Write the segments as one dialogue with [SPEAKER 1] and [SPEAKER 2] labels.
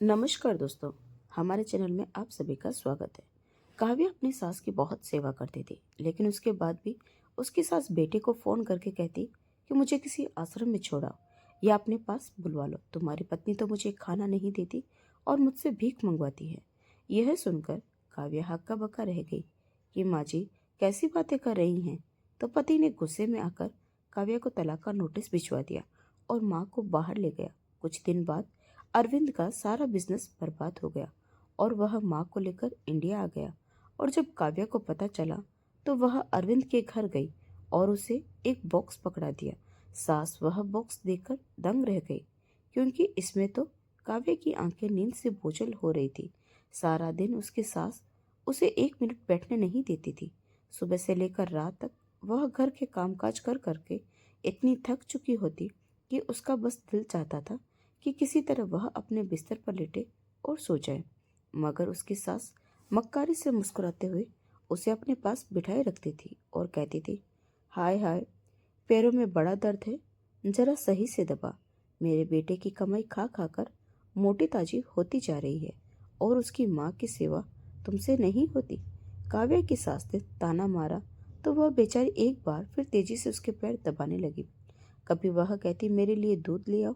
[SPEAKER 1] नमस्कार दोस्तों। हमारे चैनल में आप सभी का स्वागत है। काव्या अपनी सास की बहुत सेवा करती थी, लेकिन उसके बाद भी उसकी सास बेटे को फोन करके कहती कि मुझे किसी आश्रम में छोड़ाओ या अपने पास बुलवा लो। तुम्हारी पत्नी तो मुझे खाना नहीं देती और मुझसे भीख मंगवाती है। यह सुनकर काव्या हक्का बक्का रह गई कि माँ जी कैसी बातें कर रही हैं। तो पति ने गुस्से में आकर काव्या को तलाक का नोटिस भिजवा दिया और माँ को बाहर ले गया। कुछ दिन बाद अरविंद का सारा बिजनेस बर्बाद हो गया और वह माँ को लेकर इंडिया आ गया। और जब काव्या को पता चला तो वह अरविंद के घर गई और उसे एक बॉक्स पकड़ा दिया। सास वह बॉक्स देखकर दंग रह गई, क्योंकि इसमें तो काव्या की आंखें नींद से बोझल हो रही थी। सारा दिन उसकी सास उसे एक मिनट बैठने नहीं देती थी। सुबह से लेकर रात तक वह घर के कामकाज कर करके इतनी थक चुकी होती कि उसका बस दिल चाहता था कि किसी तरह वह अपने बिस्तर पर लेटे और सो जाए। मगर उसकी सास मक्कारी से मुस्कुराते हुए उसे अपने पास बिठाए रखती थी और कहती थी, हाय हाय, पैरों में बड़ा दर्द है, जरा सही से दबा। मेरे बेटे की कमाई खा खा कर मोटी ताजी होती जा रही है और उसकी माँ की सेवा तुमसे नहीं होती। काव्या की सास ने ताना मारा तो वह बेचारी एक बार फिर तेजी से उसके पैर दबाने लगी। कभी वह कहती, मेरे लिए दूध ले आओ।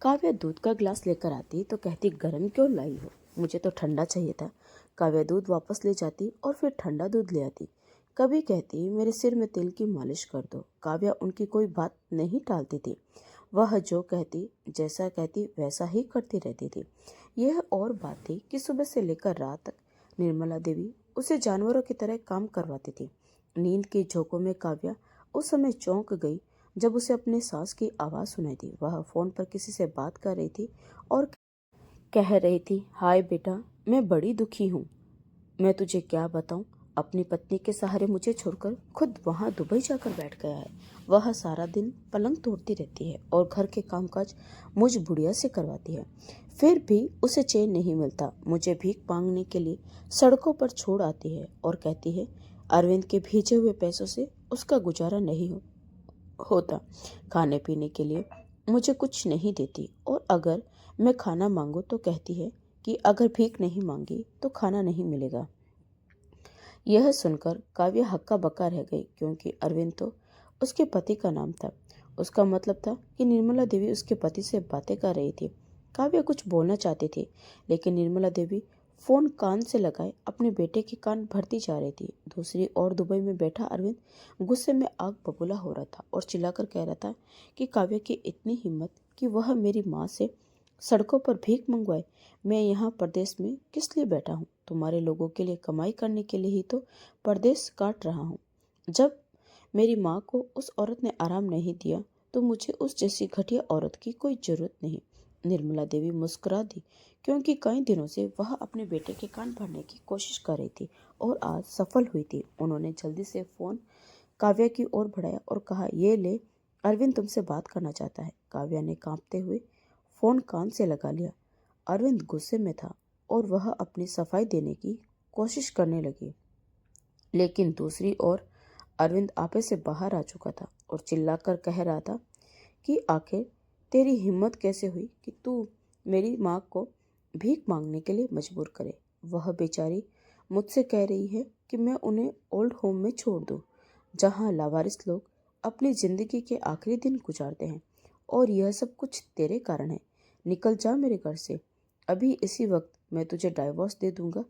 [SPEAKER 1] काव्या दूध का गिलास लेकर आती तो कहती, गर्म क्यों लाई हो, मुझे तो ठंडा चाहिए था। काव्या दूध वापस ले जाती और फिर ठंडा दूध ले आती। कभी कहती, मेरे सिर में तेल की मालिश कर दो। काव्या उनकी कोई बात नहीं टालती थी। वह जो कहती, जैसा कहती वैसा ही करती रहती थी। यह और बात थी कि सुबह से लेकर रात तक निर्मला देवी उसे जानवरों की तरह काम करवाती थी। नींद के झोंकों में काव्या उस समय चौंक गई जब उसे अपने सास की आवाज़ सुनाई दी। वह फोन पर किसी से बात कर रही थी और कह रही थी, हाय बेटा, मैं बड़ी दुखी हूँ। मैं तुझे क्या बताऊं, अपनी पत्नी के सहारे मुझे छोड़कर खुद वहां दुबई जाकर बैठ गया है। वह सारा दिन पलंग तोड़ती रहती है और घर के कामकाज मुझ बुढ़िया से करवाती है। फिर भी उसे चैन नहीं मिलता। मुझे भीख मांगने के लिए सड़कों पर छोड़ आती है और कहती है अरविंद के भेजे हुए पैसों से उसका गुजारा नहीं होता। खाने पीने के लिए मुझे कुछ नहीं देती और अगर मैं खाना मांगू तो कहती है कि अगर भीख नहीं मांगी तो खाना नहीं मिलेगा। यह सुनकर काव्या हक्का बक्का रह गई, क्योंकि अरविंद तो उसके पति का नाम था। उसका मतलब था कि निर्मला देवी उसके पति से बातें कर रही थी। काव्या कुछ बोलना चाहती थी, लेकिन निर्मला देवी फोन कान से लगाए अपने बेटे के कान भरती जा रही थी। दूसरी ओर दुबई में बैठा अरविंद गुस्से में आग बबूला हो रहा था और चिल्लाकर कह रहा था कि काव्या की इतनी हिम्मत कि वह मेरी माँ से सड़कों पर भीख मंगवाए। मैं यहाँ परदेश में किस लिए बैठा हूँ? तुम्हारे लोगों के लिए कमाई करने के लिए ही तो परदेश काट रहा हूँ। जब मेरी माँ को उस औरत ने आराम नहीं दिया तो मुझे उस जैसी घटिया औरत की कोई जरूरत नहीं। निर्मला देवी मुस्कुरा दी, क्योंकि कई दिनों से वह अपने बेटे के कान भरने की कोशिश कर रही थी और आज सफल हुई थी। उन्होंने जल्दी से फोन काव्या की ओर बढ़ाया और कहा, ये ले, अरविंद तुमसे बात करना चाहता है। काव्या ने कांपते हुए फोन कान से लगा लिया। अरविंद गुस्से में था और वह अपनी सफाई देने की कोशिश करने लगी, लेकिन दूसरी ओर अरविंद आपे से बाहर आ चुका था और चिल्लाकर कह रहा था कि आखिर तेरी हिम्मत कैसे हुई कि तू मेरी माँ को भीख मांगने के लिए मजबूर करे। वह बेचारी मुझसे कह रही है कि मैं उन्हें ओल्ड होम में छोड़ दूं, जहाँ लावारिस लोग अपनी जिंदगी के आखिरी दिन गुजारते हैं, और यह सब कुछ तेरे कारण है। निकल जा मेरे घर से, अभी इसी वक्त मैं तुझे डाइवोर्स दे दूंगा।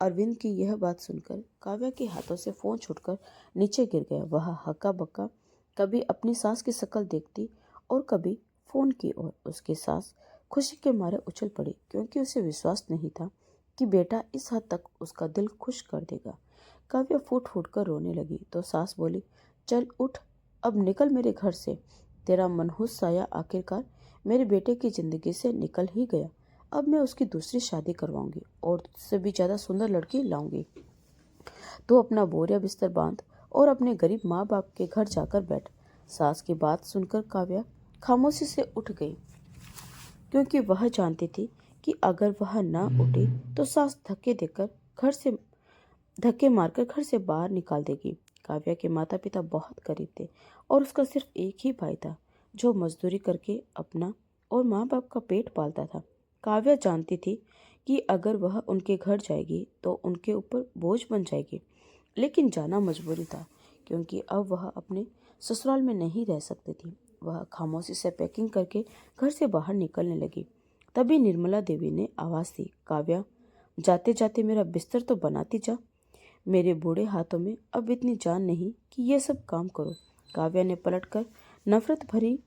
[SPEAKER 1] अरविंद की यह बात सुनकर काव्या के हाथों से फोन छूटकर नीचे गिर गया। वह हक्का बक्का कभी अपनी सास की शक्ल देखती और कभी फोन की ओर। उसकी सास खुशी के मारे उछल पड़ी, क्योंकि उसे विश्वास नहीं था कि बेटा इस हद तक उसका दिल खुश कर देगा। काव्या फूट फूट कर रोने लगी तो सास बोली, चल उठ, अब निकल मेरे घर से। तेरा मनहूस साया आखिरकार मेरे बेटे की जिंदगी से निकल ही गया। अब मैं उसकी दूसरी शादी करवाऊंगी और तुझसे भी ज्यादा सुंदर लड़की लाऊंगी। तू अपना बोरिया बिस्तर बांध और अपने गरीब माँ बाप के घर जाकर बैठ। सास की बात सुनकर काव्या खामोशी से उठ गई, क्योंकि वह जानती थी कि अगर वह न उठी तो सास धक्के मारकर घर से बाहर निकाल देगी। काव्या के माता पिता बहुत गरीब थे और उसका सिर्फ एक ही भाई था, जो मजदूरी करके अपना और माँ बाप का पेट पालता था। काव्या जानती थी कि अगर वह उनके घर जाएगी तो उनके ऊपर बोझ बन जाएगी, लेकिन जाना मजबूरी था क्योंकि अब वह अपने ससुराल में नहीं रह सकती थी। वह खामोशी से पैकिंग करके घर से बाहर निकलने लगी। तभी निर्मला देवी ने आवाज़ दी, काव्या, जाते जाते मेरा बिस्तर तो बनाती जा। मेरे बूढ़े हाथों में अब इतनी जान नहीं कि ये सब काम करो। काव्या ने पलटकर नफरत भरी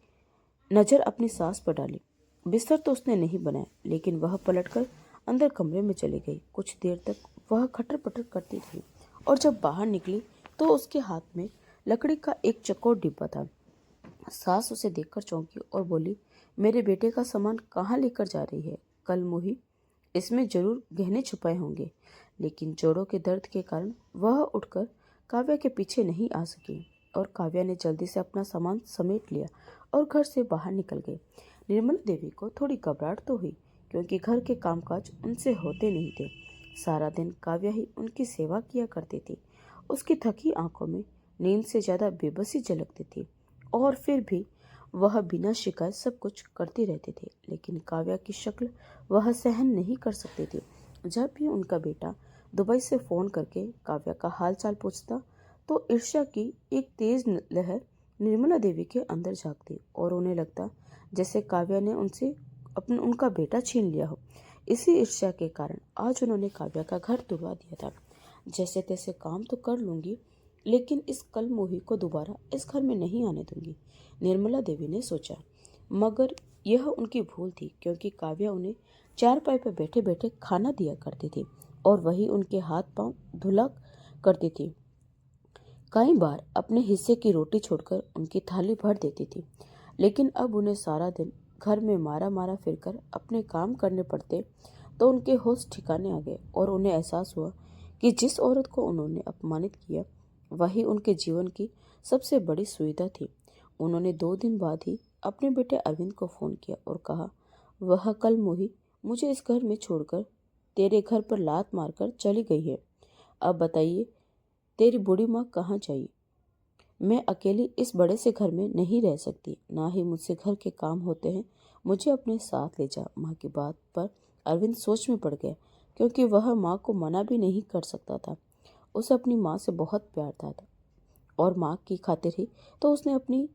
[SPEAKER 1] नज़र अपनी सास पर डाली। बिस्तर तो उसने नहीं बनाया, लेकिन वह पलटकर अंदर कमरे में चली गई। कुछ देर तक वह खटर पटर करती रही और जब बाहर निकली तो उसके हाथ में लकड़ी का एक चौकोर डिब्बा था। सास उसे देखकर चौंकी और बोली, मेरे बेटे का सामान कहाँ लेकर जा रही है? कल मुही, इसमें जरूर गहने छुपाए होंगे। लेकिन जोड़ों के दर्द के कारण वह उठकर काव्या के पीछे नहीं आ सकी और काव्या ने जल्दी से अपना सामान समेट लिया और घर से बाहर निकल गई। निर्मला देवी को थोड़ी घबराहट तो हुई क्योंकि घर के कामकाज उनसे होते नहीं थे। सारा दिन काव्या ही उनकी सेवा किया करती थी। उसकी थकी आंखों में नींद से ज्यादा बेबसी झलकती थी और फिर भी वह बिना शिकायत सब कुछ करती रहती थी। लेकिन काव्या की शक्ल वह सहन नहीं कर सकती थी। जब भी उनका बेटा दुबई से फोन करके काव्या का हालचाल पूछता तो ईर्ष्या की एक तेज लहर निर्मला देवी के अंदर झांकती और उन्हें लगता जैसे काव्या ने उनका बेटा छीन लिया हो। इसी ईर्ष्या के कारण आज उन्होंने काव्या का घर तुड़वा दिया था। जैसे तैसे काम तो कर लूंगी, लेकिन इस कलमोही को दोबारा इस घर में नहीं आने दूंगी, निर्मला देवी ने सोचा। मगर यह उनकी भूल थी क्योंकि काव्या उन्हें चारपाई पर बैठे बैठे खाना दिया करती थी और वही उनके हाथ पांव धुला करती थी। कई बार अपने हिस्से की रोटी छोड़कर उनकी थाली भर देती थी। लेकिन अब उन्हें सारा दिन घर में मारा मारा फिरकर अपने काम करने पड़ते तो उनके होश ठिकाने आ गए और उन्हें एहसास हुआ कि जिस औरत को उन्होंने अपमानित किया वही उनके जीवन की सबसे बड़ी सुविधा थी। उन्होंने 2 दिन बाद ही अपने बेटे अरविंद को फोन किया और कहा, वह कल मोही मुझे इस घर में छोड़कर तेरे घर पर लात मारकर चली गई है। अब बताइए तेरी बूढ़ी माँ कहाँ जाएगी? मैं अकेली इस बड़े से घर में नहीं रह सकती, ना ही मुझसे घर के काम होते हैं। मुझे अपने साथ ले जा। माँ की बात पर अरविंद सोच में पड़ गया क्योंकि वह माँ को मना भी नहीं कर सकता था। उसे अपनी माँ से बहुत प्यार था और माँ की खातिर ही तो उसने अपनी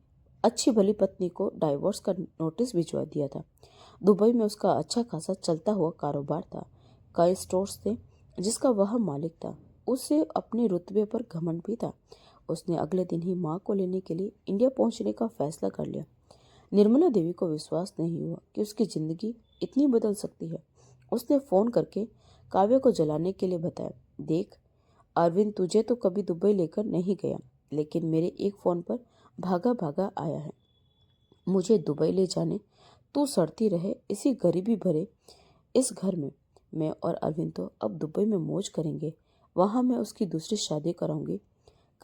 [SPEAKER 1] अच्छी भली पत्नी को डाइवोर्स का नोटिस भिजवा दिया था। दुबई में उसका अच्छा खासा चलता हुआ कारोबार था। कई स्टोर्स थे जिसका वह मालिक था। उसे अपने रुतबे पर घमंड भी था। उसने अगले दिन ही माँ को लेने के लिए इंडिया पहुंचने का फैसला कर लिया। निर्मला देवी को विश्वास नहीं हुआ कि उसकी जिंदगी इतनी बदल सकती है। उसने फोन करके काव्य को जलाने के लिए बताया, देख अरविंद तुझे तो कभी दुबई लेकर नहीं गया, लेकिन मेरे एक फोन पर भागा भागा आया है। मुझे दुबई ले जाने तू सड़ती रहे इसी गरीबी भरे इस घर में। मैं और अरविंद तो अब दुबई में मौज करेंगे, वहां मैं उसकी दूसरी शादी कराऊंगी।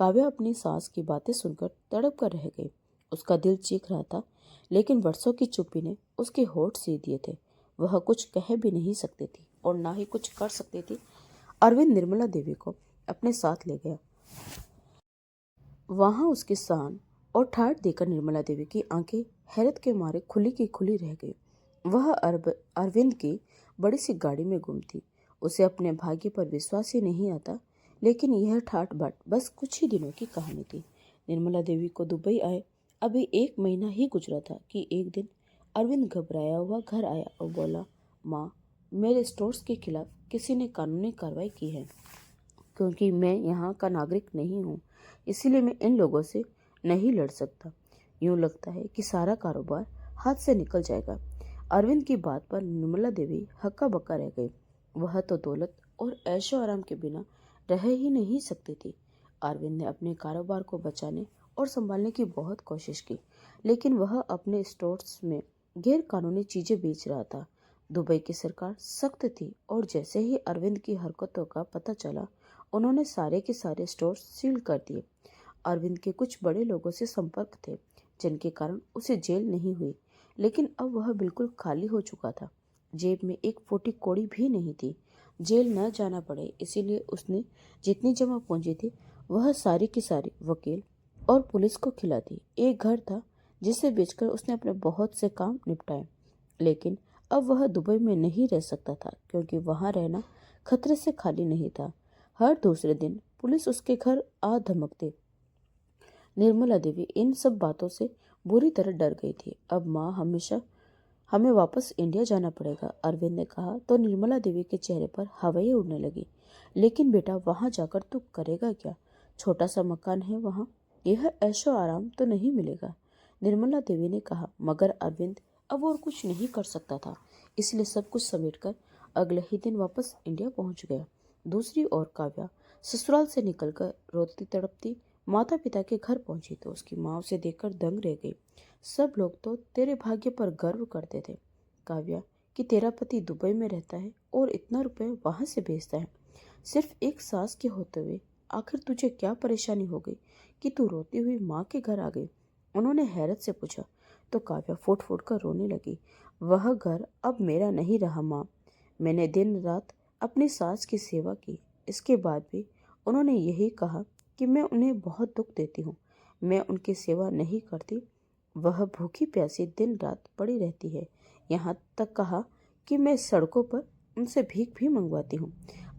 [SPEAKER 1] काव्या अपनी सास की बातें सुनकर तड़प कर रह गई। उसका दिल चीख रहा था, लेकिन वर्षों की चुप्पी ने उसके होठ सी दिए थे। वह कुछ कह भी नहीं सकती थी और ना ही कुछ कर सकती थी। अरविंद निर्मला देवी को अपने साथ ले गया। वहां उसकी शान और ठाठ देखकर निर्मला देवी की आंखें हैरत के मारे खुली की खुली रह गई। वह अरविंद की बड़ी सी गाड़ी में गुम थी। उसे अपने भाग्य पर विश्वास ही नहीं आता, लेकिन यह ठाठ बाट बस कुछ ही दिनों की कहानी थी। निर्मला देवी को दुबई आए अभी 1 महीना ही गुजरा था कि एक दिन अरविंद घबराया हुआ घर आया और बोला, माँ, मेरे स्टोर्स के खिलाफ किसी ने कानूनी कार्रवाई की है क्योंकि मैं यहाँ का नागरिक नहीं हूँ, इसीलिए मैं इन लोगों से नहीं लड़ सकता। यूँ लगता है कि सारा कारोबार हाथ से निकल जाएगा। अरविंद की बात पर निर्मला देवी हक्का बक्का रह गई। वह तो दौलत और ऐशो आराम के बिना रह ही नहीं सकती थी। अरविंद ने अपने कारोबार को बचाने और संभालने की बहुत कोशिश की, लेकिन वह अपने स्टोर्स में गैर कानूनी चीजें बेच रहा था। दुबई की सरकार सख्त थी और जैसे ही अरविंद की हरकतों का पता चला, उन्होंने सारे के सारे स्टोर सील कर दिए। अरविंद के कुछ बड़े लोगों से संपर्क थे जिनके कारण उसे जेल नहीं हुई, लेकिन अब वह बिल्कुल खाली हो चुका था। जेब में एक फूटी कौड़ी भी नहीं थी। जेल न जाना पड़े इसीलिए उसने जितनी जमा पूंजी थी वह सारी की सारी वकील और पुलिस को खिला दी। एक घर था जिसे बेचकर उसने अपने बहुत से काम निपटाए, लेकिन अब वह दुबई में नहीं रह सकता था, क्योंकि वहां रहना खतरे से खाली नहीं था। हर दूसरे दिन पुलिस उसके घर आ धमकती। निर्मला देवी इन सब बातों से बुरी तरह डर गई थी। अब माँ हमेशा हमें वापस इंडिया जाना पड़ेगा, अरविंद ने कहा तो निर्मला देवी के चेहरे पर हवाएं उड़ने लगी। लेकिन बेटा, वहां जाकर तू करेगा क्या? छोटा सा मकान है वहां, यह ऐशो आराम तो नहीं मिलेगा, निर्मला देवी ने कहा। मगर अरविंद अब और कुछ नहीं कर सकता था, इसलिए सब कुछ समेटकर अगले ही दिन वापस इंडिया पहुंच गया। दूसरी ओर काव्या ससुराल से निकलकर रोती तड़पती माता पिता के घर पहुंची तो उसकी माँ उसे देखकर दंग रह गई। सब लोग तो तेरे भाग्य पर गर्व करते थे काव्या, कि तेरा पति दुबई में रहता है और इतना रुपए वहां से भेजता है। सिर्फ एक सास के होते हुए आखिर तुझे क्या परेशानी हो गई कि तू रोती हुई माँ के घर आ गई? उन्होंने हैरत से पूछा तो काव्या फूट फूट कर रोने लगी। वह घर अब मेरा नहीं रहा माँ। मैंने दिन रात अपनी सास की सेवा की, इसके बाद भी उन्होंने यही कहा कि मैं उन्हें बहुत दुख देती हूँ। मैं उनकी सेवा नहीं करती, वह भूखी प्यासी दिन रात पड़ी रहती है। यहाँ तक कहा कि मैं सड़कों पर उनसे भीख भी मंगवाती हूँ।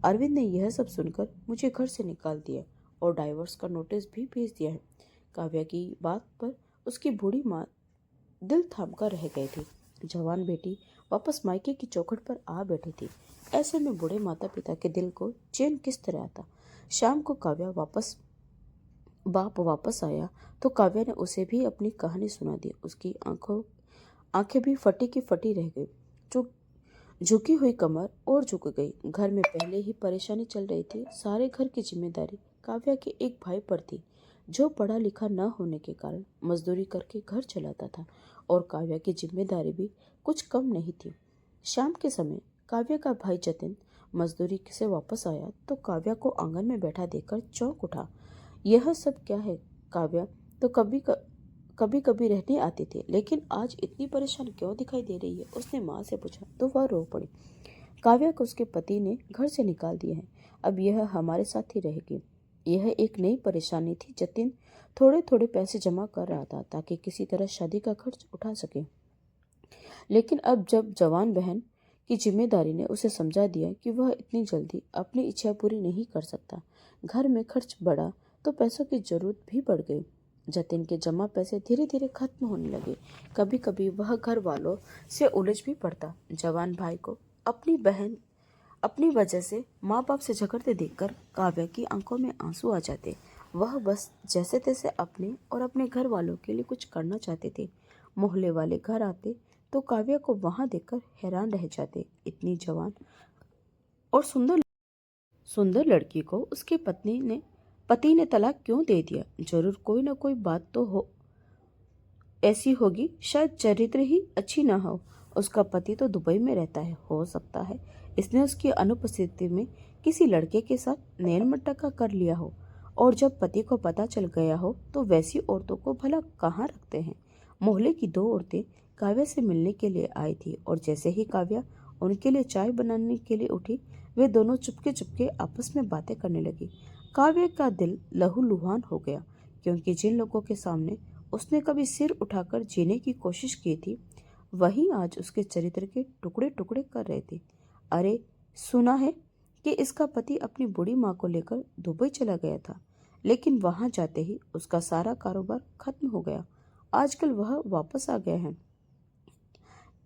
[SPEAKER 1] अरविंद ने यह सब सुनकर मुझे घर से निकाल दिया और डाइवोर्स का नोटिस भी भेज दिया है। काव्या की बात पर उसकी बूढ़ी माँ दिल थाम कर रह गई थी। जवान बेटी वापस मायके की चौखट पर आ बैठी थी। ऐसे में बूढ़े माता पिता के दिल को चैन किस तरह आता? शाम को बाप वापस आया तो काव्या ने उसे भी अपनी कहानी सुना दी। उसकी आंखें भी फटी की फटी रह गई। जो झुकी हुई कमर और झुक गई। घर में पहले ही परेशानी चल रही थी। सारे घर की जिम्मेदारी काव्या के एक भाई पर थी, जो पढ़ा लिखा न होने के कारण मजदूरी करके घर चलाता था, और काव्या की जिम्मेदारी भी कुछ कम नहीं थी। शाम के समय काव्या का भाई जतिन मजदूरी से वापस आया तो काव्या को आंगन में बैठा देखकर चौंक उठा। यह सब क्या है? काव्या तो कभी कभी रहने आती थी, लेकिन आज इतनी परेशान क्यों दिखाई दे रही है? उसने माँ से पूछा तो वह रो पड़ी। काव्या को उसके पति ने घर से निकाल दिया है, अब यह हमारे साथ ही रहेगी। यह एक नई परेशानी थी। जतिन थोड़े थोड़े पैसे जमा कर रहा था ताकि किसी तरह शादी का खर्च उठा सके, लेकिन अब जब जवान बहन की जिम्मेदारी ने उसे समझा दिया कि वह इतनी जल्दी अपनी इच्छा पूरी नहीं कर सकता, घर में खर्च बढ़ा तो पैसों की जरूरत भी बढ़ गई। जतिन के जमा पैसे धीरे धीरे खत्म होने लगे। कभी कभी वह घर वालों से उलझ भी पड़ता। जवान भाई को अपनी वजह से माँ बाप से झगड़ते देखकर काव्या की आंखों में आंसू आ जाते। वह बस जैसे तैसे अपने और अपने घर वालों के लिए कुछ करना चाहते थे। मोहल्ले वाले घर आते तो काव्या को वहां देखकर हैरान रह जाते। इतनी जवान और सुंदर लड़की को उसके पति ने तलाक क्यों दे दिया? जरूर कोई ना कोई बात तो ऐसी होगी, शायद चरित्र ही अच्छी ना हो। उसका पति तो दुबई में रहता है, हो सकता है इसने उसकी अनुपस्थिति में किसी लड़के के साथ नैन मटक्का कर लिया हो, और जब पति को पता चल गया हो तो वैसी औरतों को भला कहाँ रखते हैं। मोहल्ले की दो औरतें काव्या से मिलने के लिए आई थी, और जैसे ही काव्या उनके लिए चाय बनाने के लिए उठी, वे दोनों चुपके चुपके आपस में बातें करने लगी। काव्या का दिल लहूलुहान हो गया, क्योंकि जिन लोगों के सामने उसने कभी सिर उठाकर जीने की कोशिश की थी, वही आज उसके चरित्र के टुकड़े टुकड़े कर रहे थे। अरे, सुना है कि इसका पति अपनी बूढ़ी माँ को लेकर दुबई चला गया था, लेकिन वहां जाते ही उसका सारा कारोबार खत्म हो गया। आजकल वह वापस आ गया है।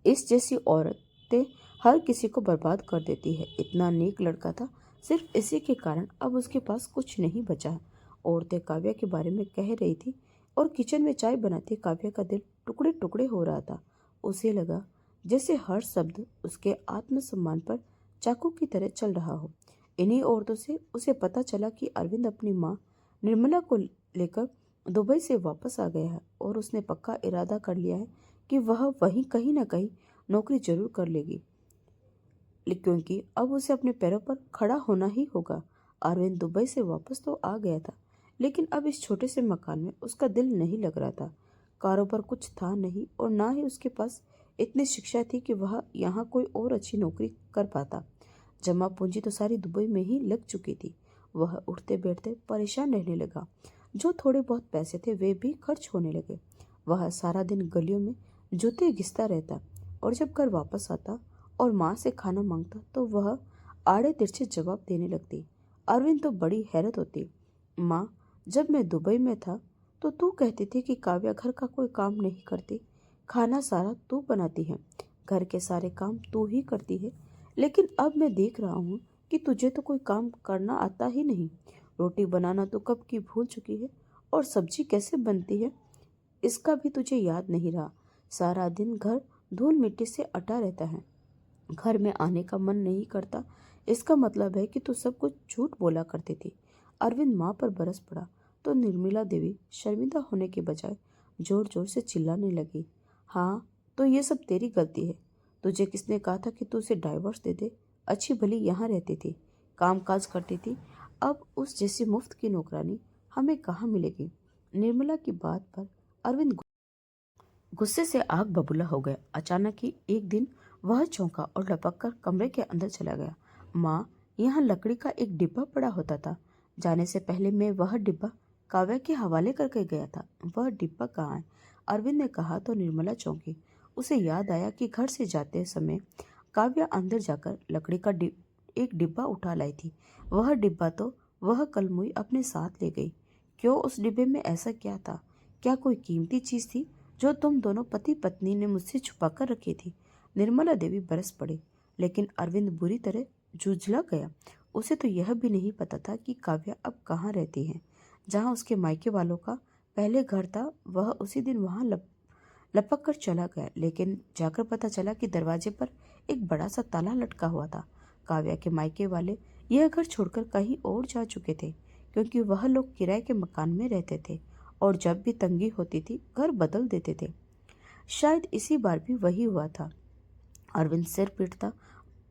[SPEAKER 1] इस जैसी औरतें हर किसी को बर्बाद कर देती है। इतना नेक लड़का था, सिर्फ इसी के कारण अब उसके पास कुछ नहीं बचा। औरतें काव्या के बारे में कह रही थी, और किचन में चाय बनाते काव्या का दिल टुकड़े टुकड़े हो रहा था। उसे लगा जैसे हर शब्द उसके आत्मसम्मान पर चाकू की तरह चल रहा हो। इन्हीं औरतों से उसे पता चला कि अरविंद अपनी माँ निर्मला को लेकर दुबई से वापस आ गया है, और उसने पक्का इरादा कर लिया है कि वह वहीं कहीं ना कहीं नौकरी जरूर कर लेगी, क्योंकि अब उसे अपने पैरों पर खड़ा होना ही होगा। अरविंद दुबई से वापस तो आ गया था, लेकिन अब इस छोटे से मकान में उसका दिल नहीं लग रहा था। कारोबार कुछ था नहीं, और ना ही उसके पास इतनी शिक्षा थी कि वह यहाँ कोई और अच्छी नौकरी कर पाता। जमा पूंजी तो सारी दुबई में ही लग चुकी थी। वह उठते बैठते परेशान रहने लगा। जो थोड़े बहुत पैसे थे वे भी खर्च होने लगे। वह सारा दिन गलियों में जूते घिसता रहता और जब घर वापस आता और माँ से खाना मांगता तो वह आड़े तिरछे जवाब देने लगती। अरविंद तो बड़ी हैरत होती। माँ, जब मैं दुबई में था तो तू कहती थी कि काव्या घर का कोई काम नहीं करती, खाना सारा तू बनाती है, घर के सारे काम तू ही करती है। लेकिन अब मैं देख रहा हूँ कि तुझे तो कोई काम करना आता ही नहीं। रोटी बनाना तो कब की भूल चुकी है और सब्जी कैसे बनती है इसका भी तुझे याद नहीं रहा। सारा दिन घर धूल मिट्टी से अटा रहता है, घर में आने का मन नहीं करता। इसका मतलब है कि तू सब कुछ झूठ बोला करती थी। अरविंद माँ पर बरस पड़ा तो निर्मला देवी शर्मिंदा होने के बजाय जोर जोर से चिल्लाने लगी। हाँ, तो ये सब तेरी गलती है। तुझे किसने कहा था कि तू उसे डाइवोर्स दे दे? अच्छी भली यहाँ रहती थी, काम काज करती थी। अब उस जैसी मुफ्त की नौकरानी हमें कहाँ मिलेगी? निर्मला की बात पर अरविंद गुस्से से आग बबूला हो गया। अचानक ही एक दिन वह चौंका और लपक कर कमरे के अंदर चला गया। माँ, यहाँ लकड़ी का एक डिब्बा पड़ा होता था। जाने से पहले मैं वह डिब्बा काव्या के हवाले करके गया था। वह डिब्बा कहाँ है? अरविंद ने कहा तो निर्मला चौंकी। उसे याद आया कि घर से जाते समय काव्या अंदर जाकर लकड़ी का एक डिब्बा उठा लाई थी। वह डिब्बा तो वह कल मुई अपने साथ ले गई। क्यों? उस डिब्बे में ऐसा क्या था? क्या कोई कीमती चीज थी जो तुम दोनों पति पत्नी ने मुझसे छुपा कर रखी थी? निर्मला देवी बरस पड़ी, लेकिन अरविंद बुरी तरह झुंझला गया। उसे तो यह भी नहीं पता था कि काव्या अब कहाँ रहती है। जहाँ उसके मायके वालों का पहले घर था, वह उसी दिन वहां लपक कर चला गया, लेकिन जाकर पता चला कि दरवाजे पर एक बड़ा सा ताला लटका हुआ था। काव्या के मायके वाले यह घर छोड़कर कहीं और जा चुके थे, क्योंकि वह लोग किराए के मकान में रहते थे और जब भी तंगी होती थी घर बदल देते थे। शायद इसी बार भी वही हुआ था। अरविंद सिर पीटता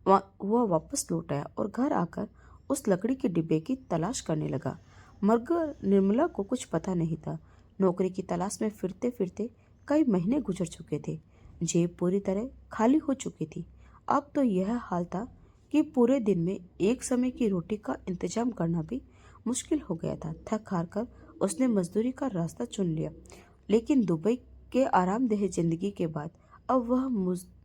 [SPEAKER 1] वह वापस लौट आया और घर आकर उस लकड़ी के डिब्बे की तलाश करने लगा, मगर निर्मला को कुछ पता नहीं था। नौकरी की तलाश में फिरते फिरते कई महीने गुजर चुके थे। जेब पूरी तरह खाली हो चुकी थी। अब तो यह हाल था कि पूरे दिन में एक समय की रोटी का इंतजाम करना भी मुश्किल हो गया था। थक हार कर उसने मजदूरी का रास्ता चुन लिया, लेकिन दुबई के आरामदेह जिंदगी के बाद अब वह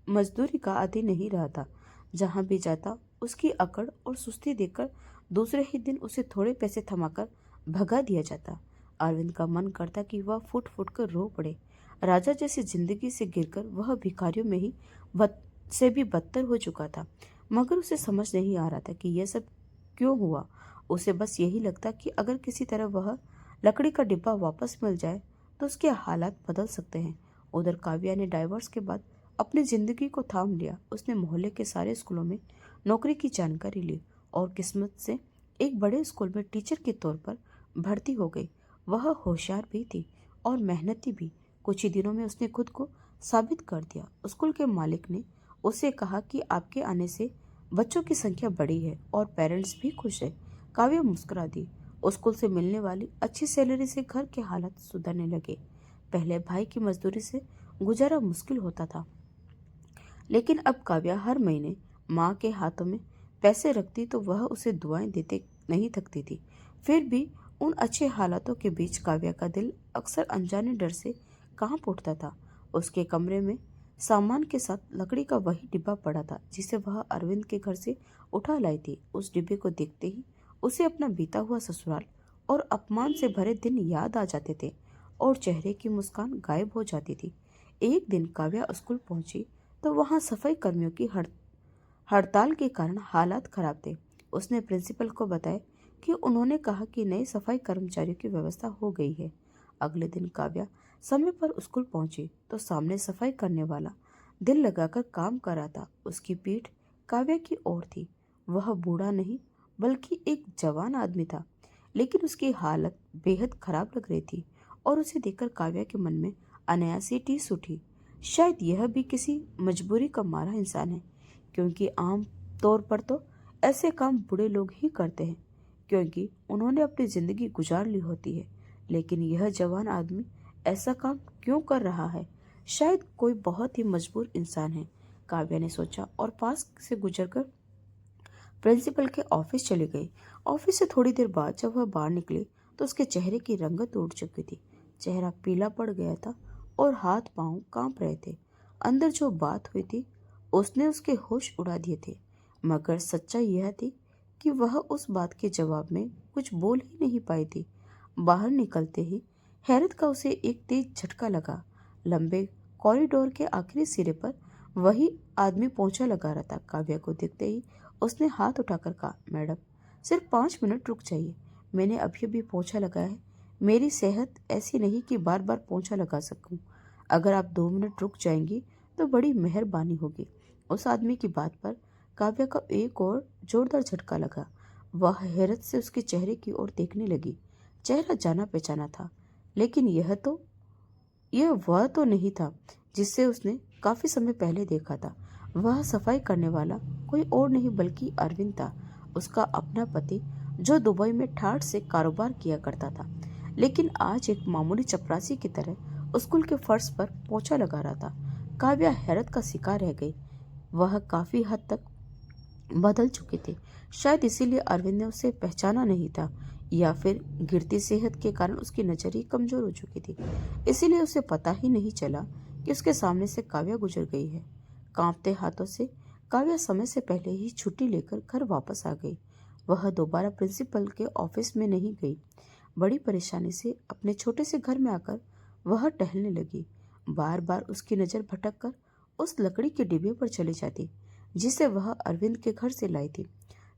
[SPEAKER 1] मजदूरी का आदी नहीं रहा था। जहां भी जाता उसकी अकड़ और सुस्ती देखकर दूसरे ही दिन उसे थोड़े पैसे थमाकर भगा दिया जाता। अरविंद का मन करता कि वह फुट फुट कर रो पड़े। राजा जैसी जिंदगी से गिरकर वह भिखारियों में ही से भी बदतर हो चुका था, मगर उसे समझ नहीं आ रहा था कि यह सब क्यों हुआ। उसे बस यही लगता कि अगर किसी तरह वह लकड़ी का डिब्बा वापस मिल जाए तो उसके हालात बदल सकते हैं। उधर काव्या ने डाइवोर्स के बाद अपनी जिंदगी को थाम लिया। उसने मोहल्ले के सारे स्कूलों में नौकरी की जानकारी ली और किस्मत से एक बड़े स्कूल में टीचर के तौर पर भर्ती हो गई। वह होशियार भी थी और मेहनती भी। कुछ ही दिनों में उसने खुद को साबित कर दिया। स्कूल के मालिक ने उसे कहा कि आपके आने से बच्चों की संख्या बढ़ी है और पेरेंट्स भी खुश है। काव्या मुस्कुरा दी। स्कूल से मिलने वाली अच्छी सैलरी से घर के हालात सुधरने लगे। पहले भाई की मजदूरी से गुजारा मुश्किल होता था, लेकिन अब काव्या हर महीने माँ के हाथों में पैसे रखती तो वह उसे दुआएं देते नहीं थकती थी। फिर भी उन अच्छे हालातों के बीच काव्या का दिल अक्सर अनजाने डर से कांप उठता था। उसके कमरे में सामान के साथ लकड़ी का वही डिब्बा पड़ा था जिसे वह अरविंद के घर से उठा लाई थी। उस डिब्बे को देखते ही उसे अपना बीता हुआ ससुराल और अपमान से भरे दिन याद आ जाते थे और चेहरे की मुस्कान गायब हो जाती थी। एक दिन काव्या स्कूल पहुंची तो वहां सफाई कर्मियों की हड़ताल के कारण हालात खराब थे। उसने प्रिंसिपल को बताया कि उन्होंने कहा कि नए सफाई कर्मचारियों की व्यवस्था हो गई है। अगले दिन काव्या समय पर स्कूल पहुंची तो सामने सफाई करने वाला दिल लगाकर काम कर रहा था। उसकी पीठ काव्या की ओर थी। वह बूढ़ा नहीं बल्कि एक जवान आदमी था, लेकिन उसकी हालत बेहद खराब लग रही थी और उसे देखकर काव्या के मन में अनायासी टीस उठी। शायद यह भी किसी मजबूरी का मारा इंसान है, क्योंकि आम तौर पर तो ऐसे काम बूढ़े लोग ही करते हैं, क्योंकि उन्होंने अपनी जिंदगी गुजार ली होती है। लेकिन यह जवान आदमी ऐसा काम क्यों कर रहा है? शायद कोई बहुत ही मजबूर इंसान है, काव्या ने सोचा और पास से गुजरकर प्रिंसिपल के ऑफिस चली गई। ऑफिस से थोड़ी देर बाद जब वह बाहर निकली तो उसके चेहरे की रंगत उड़ चुकी थी। चेहरा पीला पड़ गया था और हाथ पांव कांप रहे थे। अंदर जो बात हुई थी उसने उसके होश उड़ा दिए थे, मगर सच्चाई यह थी कि वह उस बात के जवाब में कुछ बोल ही नहीं पाई थी। बाहर निकलते ही हैरत का उसे एक तेज झटका लगा। लंबे कॉरिडोर के आखिरी सिरे पर वही आदमी पोंछा लगा रहा था। काव्या को देखते ही उसने हाथ उठाकर कहा, मैडम सिर्फ 5 मिनट रुक जाइए, मैंने अभी अभी पोंछा लगाया है। मेरी सेहत ऐसी नहीं कि बार बार पोंछा लगा सकूं। अगर आप 2 मिनट रुक जाएंगी तो बड़ी मेहरबानी होगी। उस आदमी की बात पर काव्या का एक और जोरदार झटका लगा। वह हैरत से उसके चेहरे की ओर देखने लगी। चेहरा जाना पहचाना था, लेकिन यह वह तो नहीं था जिससे उसने काफी समय पहले देखा था। वह सफाई करने वाला कोई और नहीं बल्कि अरविंद था, उसका अपना पति जो दुबई में ठाठ से कारोबार किया करता था, लेकिन आज एक मामूली चपरासी की तरह स्कूल के फर्श पर पोछा लगा रहा था। काव्या हैरत का शिकार रह गई। वह काफी हद तक बदल चुके थे। शायद इसीलिए अरविंद ने उसे पहचाना नहीं था, या फिर गिरती सेहत के कारण उसकी नजर ही कमजोर हो चुकी थी। इसीलिए उसे पता ही नहीं चला कि उसके सामने से काव्या गुजर गई है। कांपते हाथों से काव्या समय से पहले ही छुट्टी लेकर घर वापस आ गई। वह दोबारा प्रिंसिपल के ऑफिस में नहीं गई। बड़ी परेशानी से अपने छोटे से घर में आकर वह टहलने लगी। बार बार उसकी नजर भटक कर उस लकड़ी के डिब्बे पर चली जाती जिसे वह अरविंद के घर से लाई थी।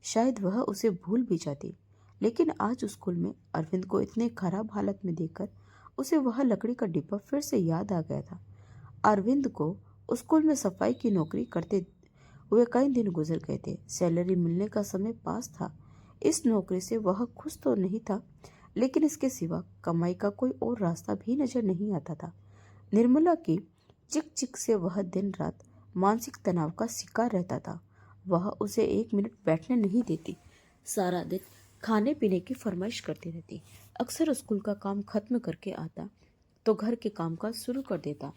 [SPEAKER 1] शायद वह उसे भूल भी जाती, लेकिन आज स्कूल में अरविंद को इतने खराब हालत में देखकर उसे वह लकड़ी का डिब्बा फिर से याद आ गया था। अरविंद को स्कूल में सफाई की नौकरी करते हुए कई दिन गुजर गए थे। सैलरी मिलने का समय पास था। इस नौकरी से वह खुश तो नहीं था, लेकिन इसके सिवा कमाई का कोई और रास्ता भी नजर नहीं आता था। निर्मला की चिक चिक से वह दिन रात मानसिक तनाव का शिकार रहता था। वह उसे 1 मिनट बैठने नहीं देती। सारा दिन खाने पीने की फरमाइश करती रहती। अक्सर स्कूल का काम खत्म करके आता तो घर के काम काज शुरू कर देता।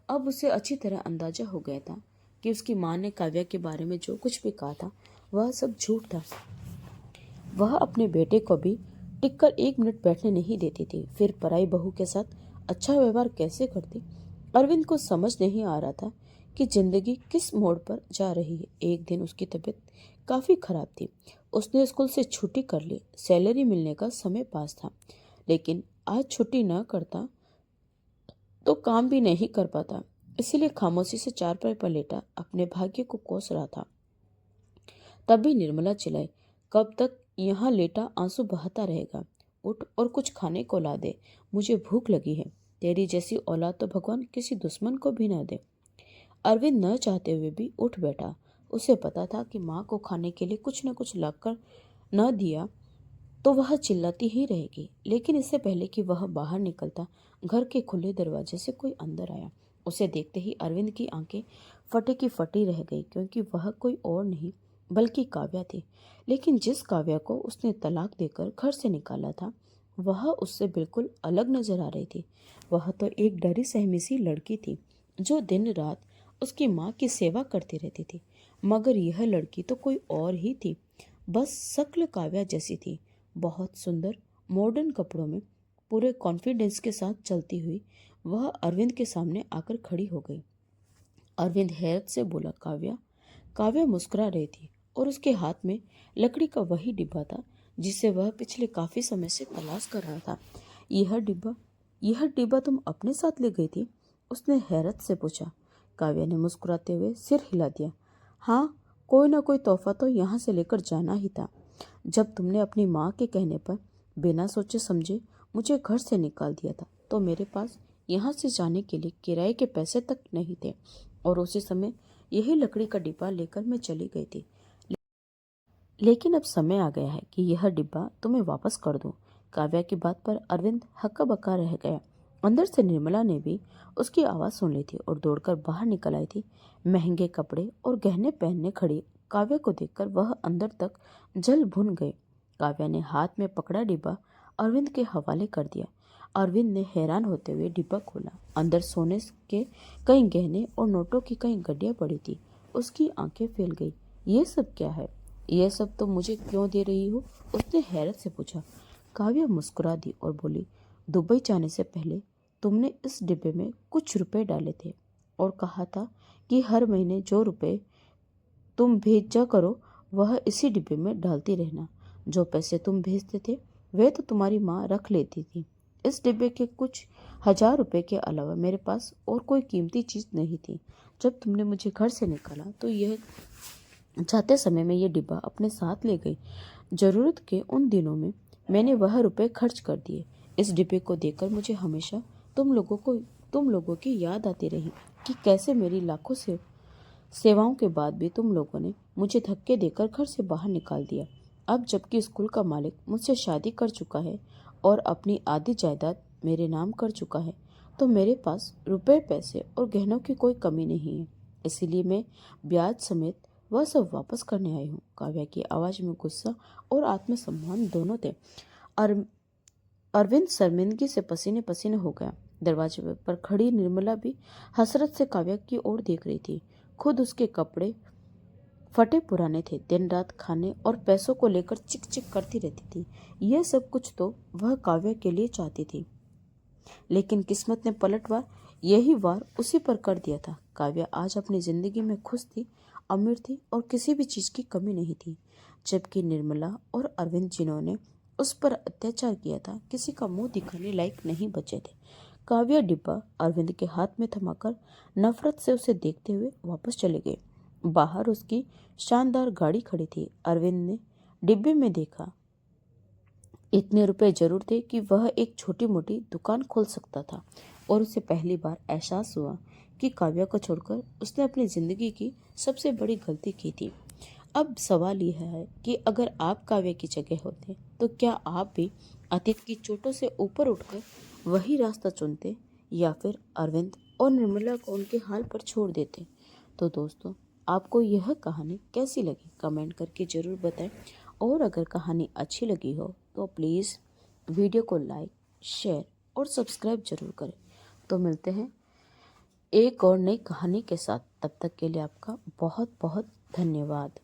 [SPEAKER 1] अब उसे अच्छी तरह अंदाजा हो गया था कि उसकी माँ ने काव्या के बारे में जो कुछ भी कहा था वह सब झूठ था। वह अपने बेटे को भी टिककर 1 मिनट बैठने नहीं देती थी। फिर पराई बहू के साथ अच्छा व्यवहार कैसे करती? अरविंद को समझ नहीं आ रहा था कि जिंदगी किस मोड़ पर जा रही है। एक दिन उसकी तबीयत काफी खराब थी। उसने स्कूल से छुट्टी कर ली। सैलरी मिलने का समय पास था, लेकिन आज छुट्टी न करता तो काम भी नहीं कर पाता। इसीलिए खामोशी से चारपाई पर लेटा अपने भाग्य को कोस रहा था। तभी निर्मला चिल्लाई, कब तक यहाँ लेटा आंसू बहाता रहेगा? उठ और कुछ खाने को ला दे, मुझे भूख लगी है। तेरी जैसी औलाद तो भगवान किसी दुश्मन को भी ना दे। अरविंद न चाहते हुए भी उठ बैठा। उसे पता था कि माँ को खाने के लिए कुछ न कुछ लाकर न दिया तो वह चिल्लाती ही रहेगी। लेकिन इससे पहले कि वह बाहर निकलता, घर के खुले दरवाजे से कोई अंदर आया। उसे देखते ही अरविंद की आंखें फटे की फटी रह गई, क्योंकि वह कोई और नहीं बल्कि काव्या थी। लेकिन जिस काव्या को उसने तलाक देकर घर से निकाला था, वह उससे बिल्कुल अलग नजर आ रही थी। वह तो एक डरी सहमी सी लड़की थी जो दिन रात उसकी माँ की सेवा करती रहती थी। मगर यह लड़की तो कोई और ही थी। बस शक्ल काव्या जैसी थी। बहुत सुंदर मॉडर्न कपड़ों में पूरे कॉन्फिडेंस के साथ चलती हुई वह अरविंद के सामने आकर खड़ी हो गई। अरविंद हैरत से बोला, काव्या। काव्या मुस्कुरा रही थी और उसके हाथ में लकड़ी का वही डिब्बा था जिसे वह पिछले काफी समय से तलाश कर रहा था। यह डिब्बा तुम अपने साथ ले गई थी? उसने हैरत से पूछा। काव्या ने मुस्कुराते हुए सिर हिला दिया। हाँ, कोई ना कोई तोहफा तो यहाँ से लेकर जाना ही था। जब तुमने अपनी माँ के कहने पर बिना सोचे समझे मुझे घर से निकाल दिया था, तो मेरे पास यहाँ से जाने के लिए किराए के पैसे तक नहीं थे, और उसी समय यही लकड़ी का डिब्बा लेकर मैं चली गई थी। लेकिन अब समय आ गया है कि यह डिब्बा तुम्हें वापस कर दूं। काव्या की बात पर अरविंद हक्का बक्का रह गया। अंदर से निर्मला ने भी उसकी आवाज़ सुन ली थी और दौड़कर बाहर निकल आई थी। महंगे कपड़े और गहने पहनने खड़ी काव्या को देखकर वह अंदर तक जल भुन गए। काव्या ने हाथ में पकड़ा डिब्बा अरविंद के हवाले कर दिया। अरविंद ने हैरान होते हुए डिब्बा खोला। अंदर सोने के कई गहने और नोटों की कई गड्डियां पड़ी थी। उसकी आंखें फैल गई। ये सब क्या है? यह सब तो मुझे क्यों दे रही हो? उसने हैरत से पूछा। काव्या मुस्कुरा दी और बोली, दुबई जाने से पहले तुमने इस डिब्बे में कुछ रुपए डाले थे और कहा था कि हर महीने जो रुपए तुम भेजा करो वह इसी डिब्बे में डालती रहना। जो पैसे तुम भेजते थे वे तो तुम्हारी माँ रख लेती थी। इस डिब्बे के कुछ 1000 रुपए के अलावा मेरे पास और कोई कीमती चीज नहीं थी। जब तुमने मुझे घर से निकाला तो यह जाते समय मैं ये डिब्बा अपने साथ ले गई। जरूरत के उन दिनों में मैंने वह रुपए खर्च कर दिए। इस डिब्बे को देखकर मुझे हमेशा तुम लोगों की याद आती रही कि कैसे मेरी लाखों से सेवाओं के बाद भी तुम लोगों ने मुझे धक्के देकर घर से बाहर निकाल दिया। अब जबकि स्कूल का मालिक मुझसे शादी कर चुका है और अपनी आधी जायदाद मेरे नाम कर चुका है, तो मेरे पास रुपए, पैसे और गहनों की कोई कमी नहीं है। इसीलिए मैं ब्याज समेत वह सब वापस करने आई हूँ। काव्या की आवाज में गुस्सा और आत्मसम्मान दोनों थे। अर, अरविंद शर्मिंदगी से पसीने पसीने हो गया। दरवाजे पर खड़ी निर्मला भी हसरत से काव्या की ओर देख रही थी। खुद उसके कपड़े फटे पुराने थे। दिन रात खाने और पैसों को लेकर चिक चिक करती रहती थी। यह सब कुछ तो वह काव्या के लिए चाहती थी, लेकिन किस्मत ने पलटवार यही वार उसी पर कर दिया था। काव्या आज अपनी जिंदगी में खुश थी, अमीर थी और किसी भी चीज की कमी नहीं थी। जबकि निर्मला और अरविंद, जिन्होंने उस पर अत्याचार किया था, किसी का मुंह दिखाने लायक नहीं बचे थे। काव्या डिब्बा अरविंद के हाथ में थमाकर नफरत से उसे देखते हुए वापस चले गए। बाहर उसकी शानदार गाड़ी खड़ी थी। अरविंद ने डिब्बे में देखा। इतने रुपए जरूर थे कि वह एक छोटी मोटी दुकान खोल सकता था, और उसे पहली बार एहसास हुआ कि काव्या को छोड़कर उसने अपनी जिंदगी की सबसे बड़ी गलती की थी। अब सवाल यह है कि अगर आप काव्या की जगह होते तो क्या आप भी अतीत की चोटों से ऊपर उठकर वही रास्ता चुनते, या फिर अरविंद और निर्मला को उनके हाल पर छोड़ देते? तो दोस्तों, आपको यह कहानी कैसी लगी कमेंट करके ज़रूर बताएं। और अगर कहानी अच्छी लगी हो तो प्लीज़ वीडियो को लाइक, शेयर और सब्सक्राइब जरूर करें। तो मिलते हैं एक और नई कहानी के साथ। तब तक के लिए आपका बहुत बहुत धन्यवाद।